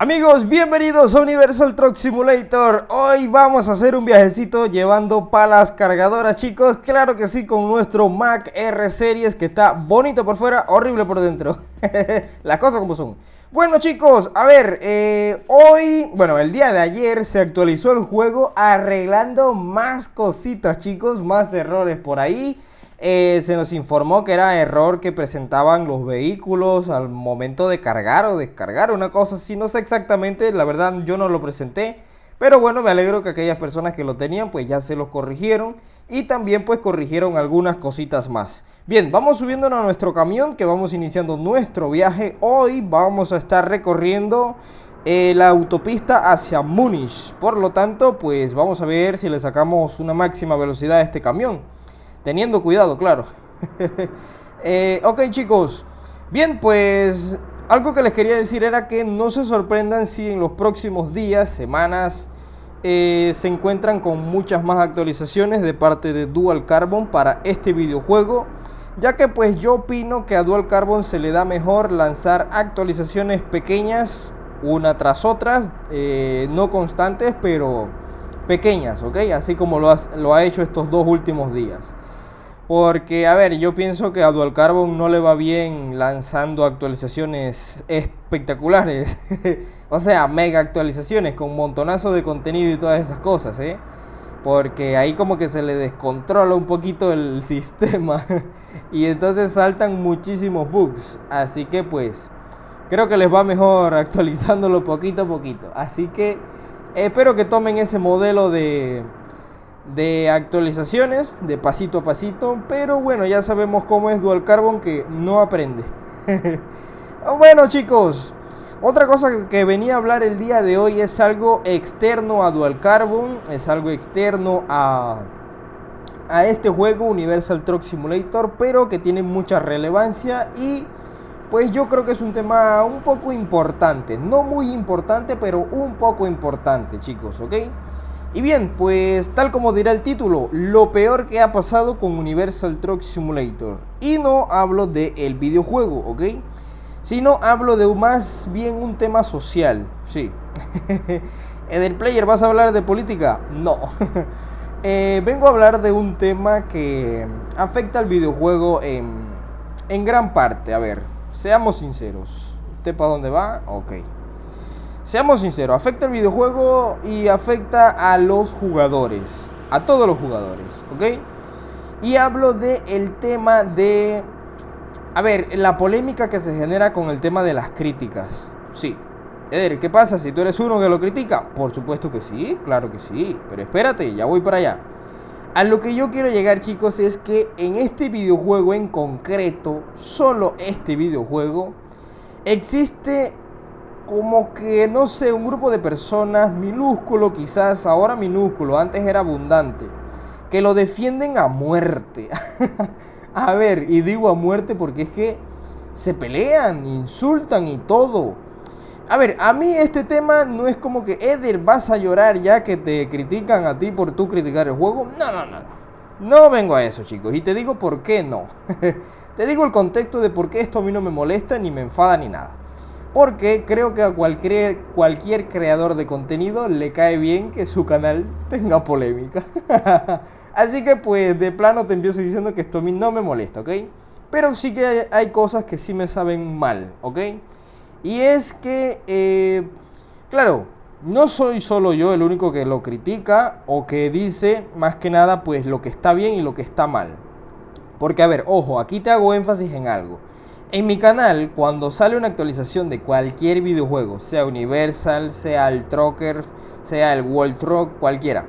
Amigos, bienvenidos a Universal Truck Simulator. Hoy vamos a hacer un viajecito llevando palas cargadoras, chicos. Claro que sí, con nuestro Mack R Series, que está bonito por fuera, horrible por dentro. Las cosas como son. Bueno, chicos, a ver, el día de ayer se actualizó el juego arreglando más cositas, chicos, más errores por ahí. Se nos informó que era error que presentaban los vehículos al momento de cargar o descargar, una cosa así, no sé exactamente, la verdad yo no lo presenté, pero bueno, me alegro que aquellas personas que lo tenían pues ya se los corrigieron y también pues corrigieron algunas cositas más. Bien, vamos subiéndonos a nuestro camión, que vamos iniciando nuestro viaje. Hoy vamos a estar recorriendo la autopista hacia Múnich, por lo tanto pues vamos a ver si le sacamos una máxima velocidad a este camión. Teniendo cuidado, claro. Ok, chicos. Bien, pues algo que les quería decir era que no se sorprendan si en los próximos días, semanas, se encuentran con muchas más actualizaciones de parte de Dual Carbon para este videojuego, ya que pues yo opino que a Dual Carbon se le da mejor lanzar actualizaciones pequeñas una tras otras, no constantes, pero pequeñas, ¿ok? Así como lo ha hecho estos dos últimos días. Porque, a ver, yo pienso que a Dual Carbon no le va bien lanzando actualizaciones espectaculares. O sea, mega actualizaciones con montonazo de contenido y todas esas cosas, ¿eh? Porque ahí como que se le descontrola un poquito el sistema. Y entonces saltan muchísimos bugs. Así que pues, creo que les va mejor actualizándolo poquito a poquito. Así que espero que tomen ese modelo de actualizaciones de pasito a pasito, pero bueno, ya sabemos cómo es Dual Carbon, que no aprende. Bueno, chicos, otra cosa que venía a hablar el día de hoy es algo externo a Dual Carbon, es algo externo a este juego Universal Truck Simulator, pero que tiene mucha relevancia y pues yo creo que es un tema un poco importante, no muy importante, pero un poco importante, chicos, ¿ok? Y bien, pues tal como dirá el título, lo peor que ha pasado con Universal Truck Simulator. Y no hablo del videojuego, ¿ok? Sino hablo de más bien un tema social, sí. ¿En el player vas a hablar de política? No. Vengo a hablar de un tema que afecta al videojuego en gran parte. A ver, seamos sinceros. ¿Usted para dónde va? Ok. Seamos sinceros, afecta al videojuego y afecta a los jugadores, a todos los jugadores, ¿ok? Y hablo del tema de, a ver, la polémica que se genera con el tema de las críticas. Sí, Eder, ¿qué pasa si tú eres uno que lo critica? Por supuesto que sí, claro que sí, pero espérate, ya voy para allá. A lo que yo quiero llegar, chicos, es que en este videojuego en concreto, solo este videojuego, existe como que, no sé, un grupo de personas minúsculo quizás, ahora minúsculo, antes era abundante, que lo defienden a muerte. A ver, y digo a muerte porque es que se pelean, insultan y todo. A ver, a mí este tema no es como que, Eder, vas a llorar ya que te critican a ti por tú criticar el juego. No. No vengo a eso, chicos, y te digo por qué no. Te digo el contexto de por qué esto a mí no me molesta, ni me enfada, ni nada. Porque creo que a cualquier creador de contenido le cae bien que su canal tenga polémica. Así que pues de plano te empiezo diciendo que esto a mí no me molesta, ¿ok? Pero sí que hay cosas que sí me saben mal, ¿ok? Y es que, claro, no soy solo yo el único que lo critica o que dice más que nada pues lo que está bien y lo que está mal. Porque a ver, ojo, aquí te hago énfasis en algo. En mi canal, cuando sale una actualización de cualquier videojuego, sea Universal, sea el Trucker, sea el World Truck, cualquiera,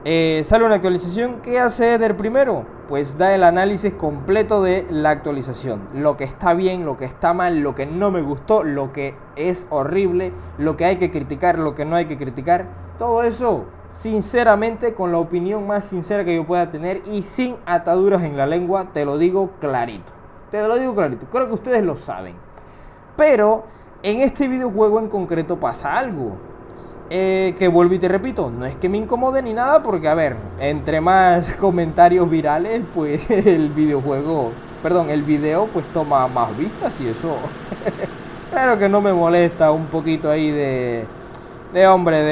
sale una actualización, ¿qué hace Eder primero? Pues da el análisis completo de la actualización. Lo que está bien, lo que está mal, lo que no me gustó, lo que es horrible, lo que hay que criticar, lo que no hay que criticar. Todo eso, sinceramente, con la opinión más sincera que yo pueda tener y sin ataduras en la lengua, te lo digo clarito. Te lo digo clarito, creo que ustedes lo saben. Pero en este videojuego en concreto pasa algo. Que vuelvo y te repito, no es que me incomode ni nada, porque a ver, entre más comentarios virales, pues el video pues toma más vistas y eso Claro que no me molesta un poquito ahí de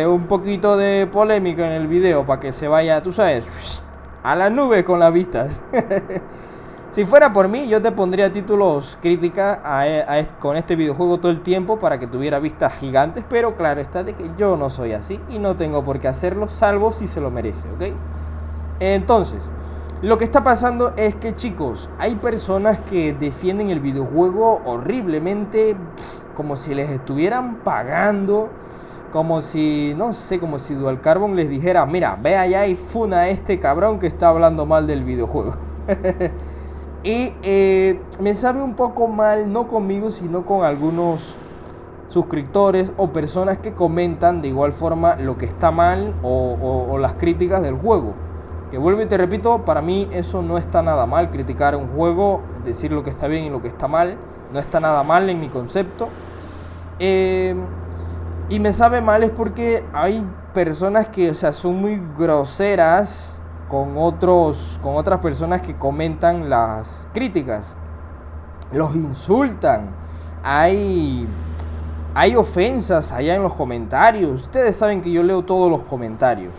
un poquito de polémica en el video para que se vaya, tú sabes, a las nubes con las vistas. Si fuera por mí, yo te pondría títulos crítica con este videojuego todo el tiempo para que tuviera vistas gigantes, pero claro está de que yo no soy así y no tengo por qué hacerlo, salvo si se lo merece, ¿ok? Entonces, lo que está pasando es que, chicos, hay personas que defienden el videojuego horriblemente, como si les estuvieran pagando, como si, no sé, como si Dual Carbon les dijera, mira, ve allá y funa a este cabrón que está hablando mal del videojuego. Y me sabe un poco mal, no conmigo, sino con algunos suscriptores o personas que comentan de igual forma lo que está mal o las críticas del juego. Que vuelvo y te repito, para mí eso no está nada mal, criticar un juego, decir lo que está bien y lo que está mal, no está nada mal en mi concepto. Y me sabe mal es porque hay personas que, o sea, son muy groseras con otras personas que comentan las críticas. Los insultan. Hay ofensas allá en los comentarios. Ustedes saben que yo leo todos los comentarios.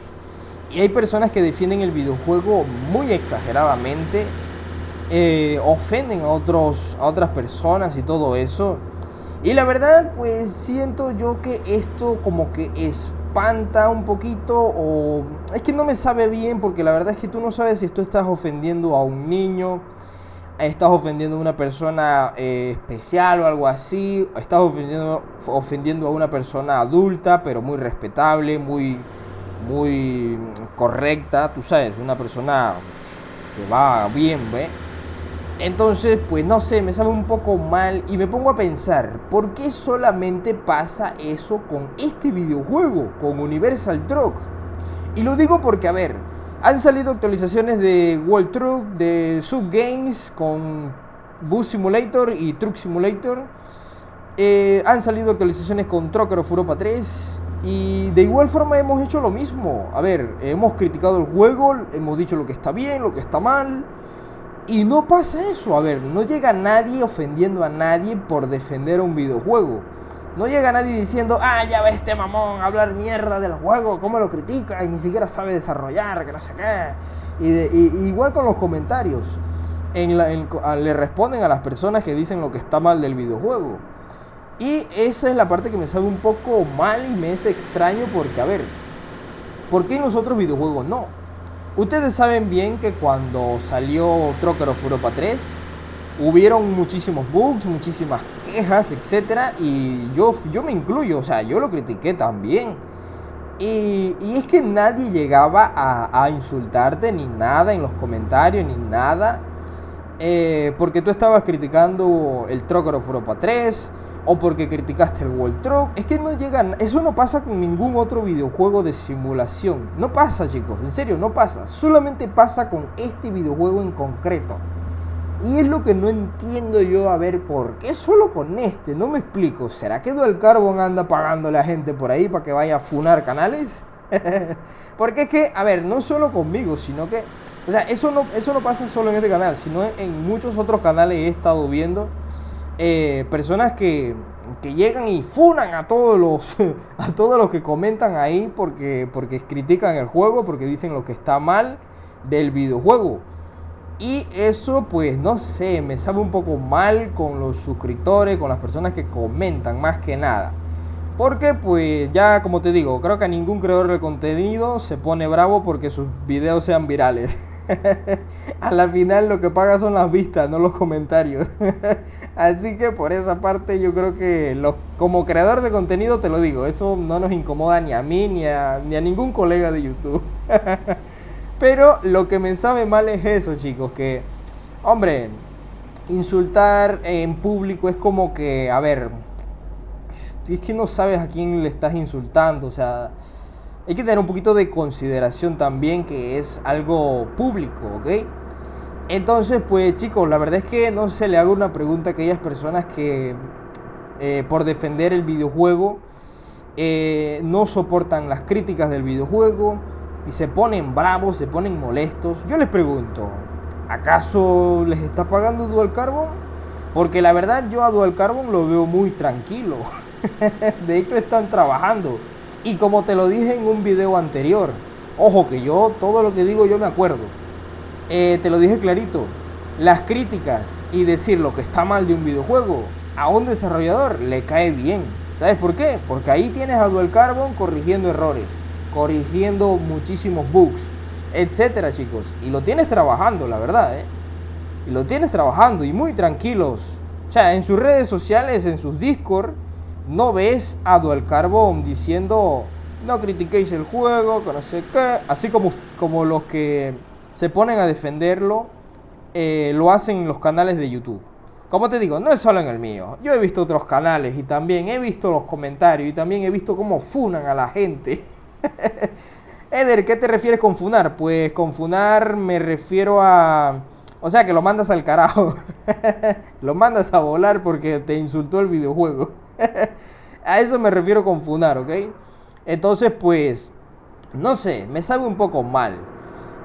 Y hay personas que defienden el videojuego muy exageradamente, ofenden a otras personas y todo eso. Y la verdad, pues siento yo que esto como que espanta un poquito, o es que no me sabe bien, porque la verdad es que tú no sabes si tú estás ofendiendo a un niño, estás ofendiendo a una persona especial o algo así, estás ofendiendo a una persona adulta, pero muy respetable, muy correcta, tú sabes, una persona que va bien, ¿ve? Entonces, pues no sé, me sabe un poco mal y me pongo a pensar, ¿por qué solamente pasa eso con este videojuego, con Universal Truck? Y lo digo porque, a ver, han salido actualizaciones de World Truck, de Sub Games con Bus Simulator y Truck Simulator. Han salido actualizaciones con Trucker of Europa 3. Y de igual forma hemos hecho lo mismo. A ver, hemos criticado el juego, hemos dicho lo que está bien, lo que está mal. Y no pasa eso. A ver, no llega nadie ofendiendo a nadie por defender un videojuego. No llega nadie diciendo, ah, ya ve este mamón a hablar mierda del juego, cómo lo critica y ni siquiera sabe desarrollar, que no sé qué. Y igual con los comentarios. Le responden a las personas que dicen lo que está mal del videojuego. Y esa es la parte que me sabe un poco mal y me es extraño porque, a ver, ¿por qué en los otros videojuegos no? Ustedes saben bien que cuando salió Trucker of Europa 3, hubieron muchísimos bugs, muchísimas quejas, etc. Y yo me incluyo, o sea, yo lo critiqué también. Y es que nadie llegaba a insultarte ni nada en los comentarios, ni nada. Porque tú estabas criticando el Trucker of Europa 3 o porque criticaste el World Truck. Es que no llegan, eso no pasa con ningún otro videojuego de simulación. No pasa, chicos, en serio, no pasa. Solamente pasa con este videojuego en concreto. Y es lo que no entiendo yo, a ver, ¿por qué solo con este? No me explico. ¿Será que Dual Carbon anda pagándole a gente por ahí para que vaya a funar canales? Porque es que, a ver, no solo conmigo, sino que, o sea, eso no pasa solo en este canal, sino en muchos otros canales he estado viendo personas que llegan y funan a todos los que comentan ahí porque critican el juego, porque dicen lo que está mal del videojuego. Y eso, pues, no sé, me sabe un poco mal con los suscriptores, con las personas que comentan, más que nada. Porque, pues, ya como te digo, creo que a ningún creador de contenido se pone bravo porque sus videos sean virales. A la final lo que paga son las vistas, no los comentarios. Así que por esa parte yo creo que como creador de contenido te lo digo, eso no nos incomoda ni a mí ni a ningún colega de YouTube. Pero lo que me sabe mal es eso, chicos, que, hombre, insultar en público es como que, a ver, es que no sabes a quién le estás insultando, o sea, hay que tener un poquito de consideración también que es algo público, ¿ok? Entonces, pues, chicos, la verdad es que no se le hago una pregunta a aquellas personas que por defender el videojuego no soportan las críticas del videojuego y se ponen bravos, se ponen molestos. Yo les pregunto, ¿acaso les está pagando Dual Carbon? Porque la verdad yo a Dual Carbon lo veo muy tranquilo. De hecho están trabajando. Y como te lo dije en un video anterior, ojo que yo todo lo que digo yo me acuerdo. Te lo dije clarito. Las críticas y decir lo que está mal de un videojuego a un desarrollador le cae bien. ¿Sabes por qué? Porque ahí tienes a Dual Carbon corrigiendo errores, corrigiendo muchísimos bugs, etcétera, chicos. Y lo tienes trabajando, la verdad, ¿eh? Y lo tienes trabajando y muy tranquilos. O sea, en sus redes sociales, en sus Discord, no ves a Dual Carbon diciendo no critiquéis el juego, que no sé qué. Así como los que se ponen a defenderlo, lo hacen en los canales de YouTube. Como te digo, no es solo en el mío. Yo he visto otros canales y también he visto los comentarios y también he visto cómo funan a la gente. Eder, ¿qué te refieres con funar? Pues con funar me refiero a... O sea, que lo mandas al carajo. Lo mandas a volar porque te insultó el videojuego. A eso me refiero con funar, ¿ok? Entonces, pues... No sé, me sabe un poco mal.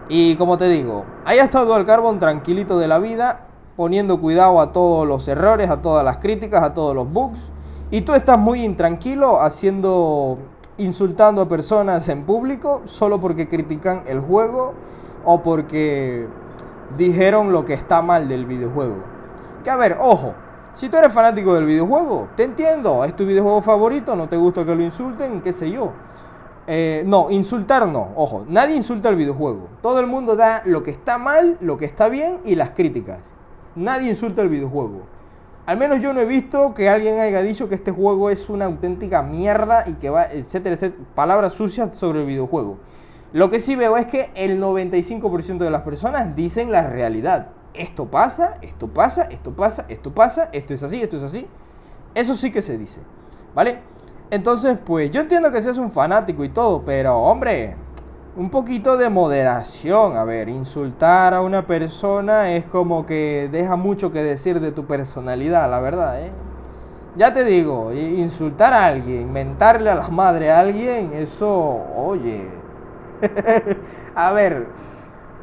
Y como te digo, ahí ha estado Dual Carbon tranquilito de la vida, poniendo cuidado a todos los errores, a todas las críticas, a todos los bugs. Y tú estás muy intranquilo insultando a personas en público solo porque critican el juego o porque dijeron lo que está mal del videojuego. Que a ver, ojo, si tú eres fanático del videojuego, te entiendo, es tu videojuego favorito, no te gusta que lo insulten, qué sé yo. No, insultar no, ojo, nadie insulta el videojuego. Todo el mundo da lo que está mal, lo que está bien y las críticas. Nadie insulta el videojuego. Al menos yo no he visto que alguien haya dicho que este juego es una auténtica mierda y que va, etcétera, etcétera, palabras sucias sobre el videojuego. Lo que sí veo es que el 95% de las personas dicen la realidad. Esto pasa, esto pasa, esto pasa, esto pasa, esto es así, esto es así. Eso sí que se dice, ¿vale? Entonces, pues yo entiendo que seas un fanático y todo, pero hombre, un poquito de moderación. A ver, insultar a una persona es como que deja mucho que decir de tu personalidad, la verdad, ¿eh? Ya te digo, insultar a alguien, mentarle a la madre a alguien, eso, oye. A ver,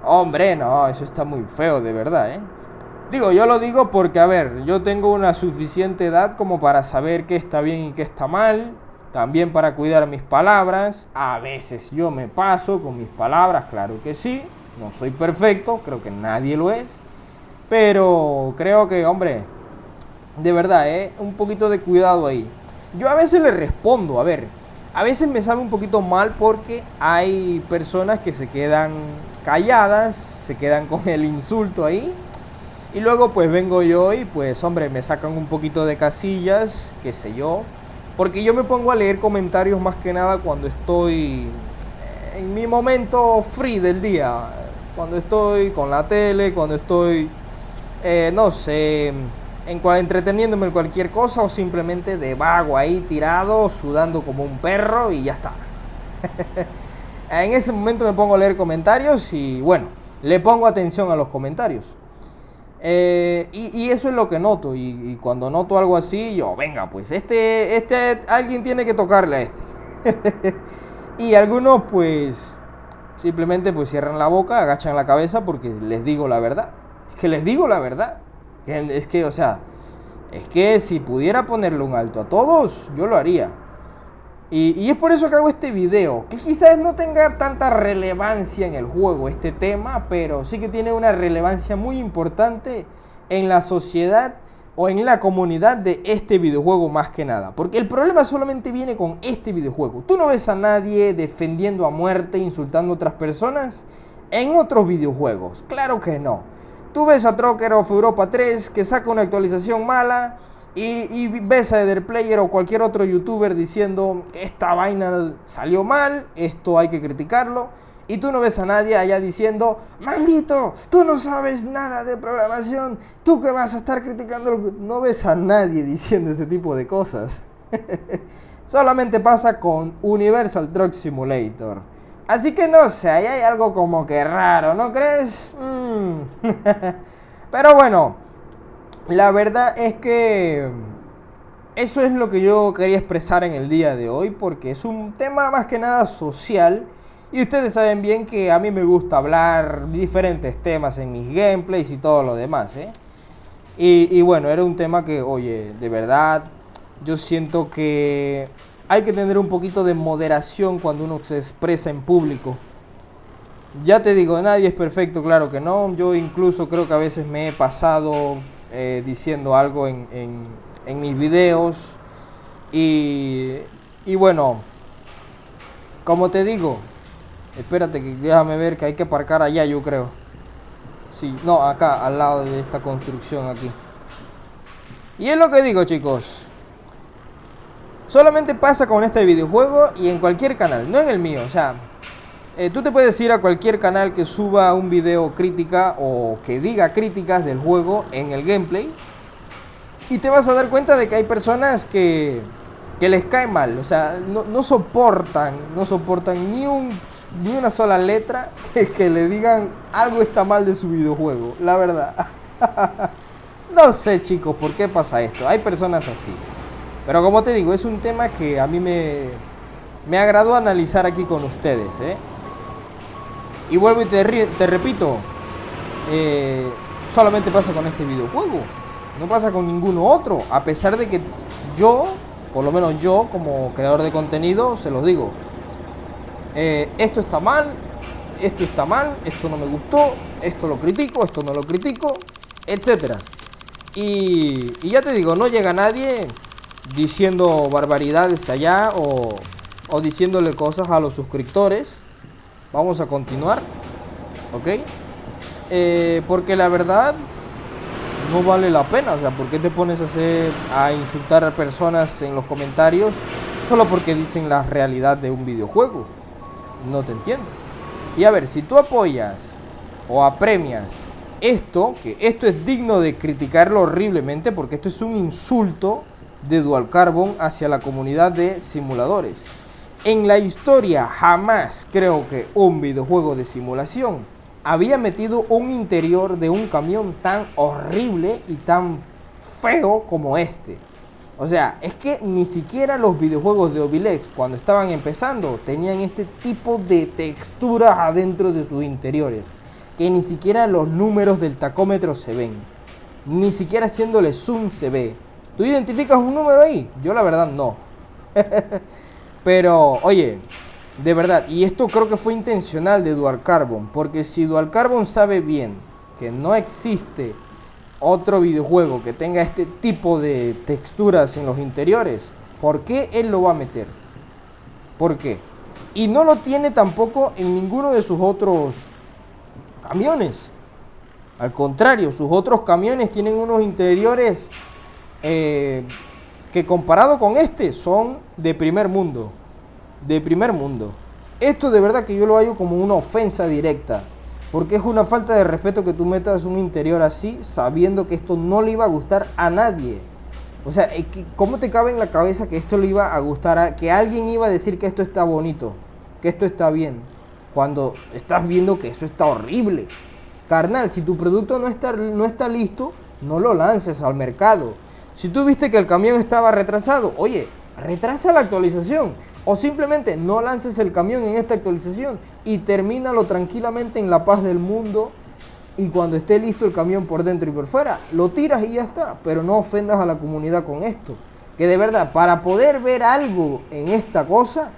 hombre, no, eso está muy feo, de verdad, ¿eh? Digo, yo lo digo porque, a ver, yo tengo una suficiente edad como para saber qué está bien y qué está mal. También para cuidar mis palabras. A veces yo me paso con mis palabras, claro que sí. No soy perfecto, creo que nadie lo es. Pero creo que, hombre, de verdad, un poquito de cuidado ahí. Yo a veces le respondo, a ver, a veces me sabe un poquito mal porque hay personas que se quedan calladas, se quedan con el insulto ahí. Y luego pues vengo yo y pues hombre me sacan un poquito de casillas, qué sé yo. Porque yo me pongo a leer comentarios más que nada cuando estoy en mi momento free del día. Cuando estoy con la tele, cuando estoy, no sé, entreteniéndome en cualquier cosa o simplemente de vago ahí tirado, sudando como un perro y ya está. En ese momento me pongo a leer comentarios y bueno, le pongo atención a los comentarios. Y eso es lo que noto. Y cuando noto algo así, yo, venga, pues alguien tiene que tocarle a este. Y algunos, pues, simplemente pues cierran la boca, agachan la cabeza porque les digo la verdad. Es que les digo la verdad. Es que, o sea, es que si pudiera ponerle un alto a todos, yo lo haría. Y es por eso que hago este video, que quizás no tenga tanta relevancia en el juego este tema, pero sí que tiene una relevancia muy importante en la sociedad o en la comunidad de este videojuego más que nada. Porque el problema solamente viene con este videojuego. Tú no ves a nadie defendiendo a muerte, insultando a otras personas en otros videojuegos. Claro que no. Tú ves a Trucker of Europa 3 que saca una actualización mala y ves a Eder Player o cualquier otro youtuber diciendo que esta vaina salió mal, esto hay que criticarlo. Y tú no ves a nadie allá diciendo, maldito, tú no sabes nada de programación, tú que vas a estar criticando. No ves a nadie diciendo ese tipo de cosas. Solamente pasa con Universal Truck Simulator. Así que no sé, ahí hay algo como que raro, ¿no crees? Pero bueno, la verdad es que eso es lo que yo quería expresar en el día de hoy, porque es un tema más que nada social. Y ustedes saben bien que a mí me gusta hablar diferentes temas en mis gameplays y todo lo demás, ¿eh? Y bueno, era un tema que, oye, de verdad, yo siento que hay que tener un poquito de moderación cuando uno se expresa en público. Ya te digo, nadie es perfecto, claro que no. Yo incluso creo que a veces me he pasado diciendo algo en mis videos. Y, y bueno, como te digo, espérate, que déjame ver que hay que aparcar allá, yo creo. Sí, no, acá, al lado de esta construcción aquí. Y es lo que digo, chicos. Solamente pasa con este videojuego y en cualquier canal, no en el mío. O sea, tú te puedes ir a cualquier canal que suba un video crítica o que diga críticas del juego en el gameplay y te vas a dar cuenta de que hay personas que les cae mal. O sea, no soportan ni una sola letra que le digan algo está mal de su videojuego, la verdad. No sé, chicos, por qué pasa esto. Hay personas así. Pero como te digo, es un tema que a mí me agradó analizar aquí con ustedes, ¿eh? Y vuelvo y te repito, eh, solamente pasa con este videojuego. No pasa con ninguno otro. A pesar de que yo, por lo menos yo como creador de contenido, se los digo. Esto está mal, esto no me gustó, esto lo critico, esto no lo critico, etcétera. Y ya te digo, no llega nadie diciendo barbaridades allá o diciéndole cosas a los suscriptores. Vamos a continuar, ¿ok? Porque la verdad no vale la pena. O sea, ¿por qué te pones a insultar a personas en los comentarios solo porque dicen la realidad de un videojuego? No te entiendo. Y a ver, si tú apoyas o apremias esto, que esto es digno de criticarlo horriblemente porque esto es un insulto de Dual Carbon hacia la comunidad de simuladores. En la historia jamás creo que un videojuego de simulación había metido un interior de un camión tan horrible y tan feo como este. O sea, es que ni siquiera los videojuegos de Ovilex cuando estaban empezando tenían este tipo de texturas adentro de sus interiores. Que ni siquiera los números del tacómetro se ven. Ni siquiera haciéndole zoom se ve. ¿Tú identificas un número ahí? Yo la verdad no. Pero, oye, de verdad, y esto creo que fue intencional de Dual Carbon, porque si Dual Carbon sabe bien que no existe otro videojuego que tenga este tipo de texturas en los interiores, ¿por qué él lo va a meter? ¿Por qué? Y no lo tiene tampoco en ninguno de sus otros camiones. Al contrario, sus otros camiones tienen unos interiores que comparado con este son de primer mundo. De primer mundo. Esto de verdad que yo lo hallo como una ofensa directa. Porque es una falta de respeto que tú metas un interior así sabiendo que esto no le iba a gustar a nadie. O sea, ¿cómo te cabe en la cabeza que esto le iba a gustar que alguien iba a decir que esto está bonito, que esto está bien, cuando estás viendo que eso está horrible? Carnal, si tu producto no está listo, no lo lances al mercado. Si tú viste que el camión estaba retrasado, oye, retrasa la actualización. O simplemente no lances el camión en esta actualización y termínalo tranquilamente en la paz del mundo. Y cuando esté listo el camión por dentro y por fuera, lo tiras y ya está. Pero no ofendas a la comunidad con esto. Que de verdad, para poder ver algo en esta cosa,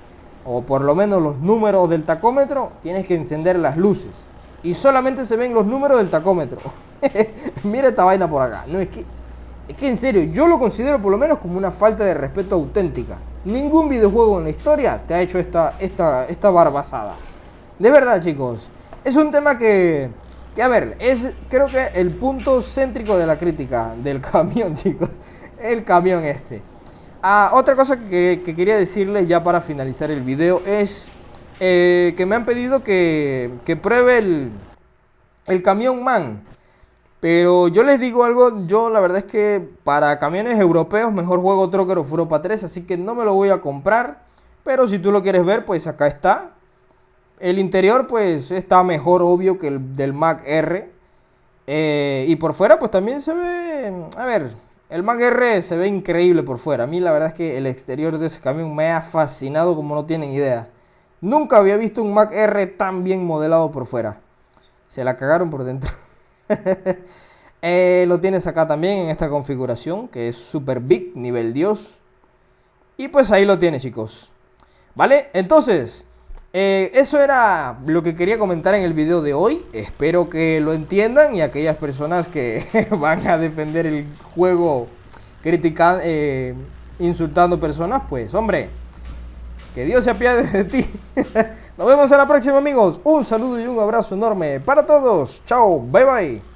o por lo menos los números del tacómetro, tienes que encender las luces. Y solamente se ven los números del tacómetro. Mira esta vaina por acá. No, es que en serio, yo lo considero por lo menos como una falta de respeto auténtica. Ningún videojuego en la historia te ha hecho esta barbazada. De verdad, chicos. Es un tema que a ver, es creo que el punto céntrico de la crítica del camión, chicos. El camión este. Otra cosa que quería decirles ya para finalizar el video es que me han pedido que pruebe el camión MAN. Pero yo les digo algo, yo la verdad es que para camiones europeos mejor juego Trucker of Europa 3, así que no me lo voy a comprar. Pero si tú lo quieres ver, pues acá está. El interior pues está mejor obvio que el del Mac R. Y por fuera pues también se ve, a ver, el Mac R se ve increíble por fuera. A mí la verdad es que el exterior de ese camión me ha fascinado como no tienen idea. Nunca había visto un Mac R tan bien modelado por fuera. Se la cagaron por dentro. Lo tienes acá también en esta configuración que es Super Big, nivel Dios. Y pues ahí lo tienes, chicos. ¿Vale? Entonces, eso era lo que quería comentar en el video de hoy. Espero que lo entiendan y aquellas personas que van a defender el juego criticando, insultando personas, pues hombre, que Dios se apiade de ti. Nos vemos en la próxima, amigos. Un saludo y un abrazo enorme para todos. Chao, bye bye.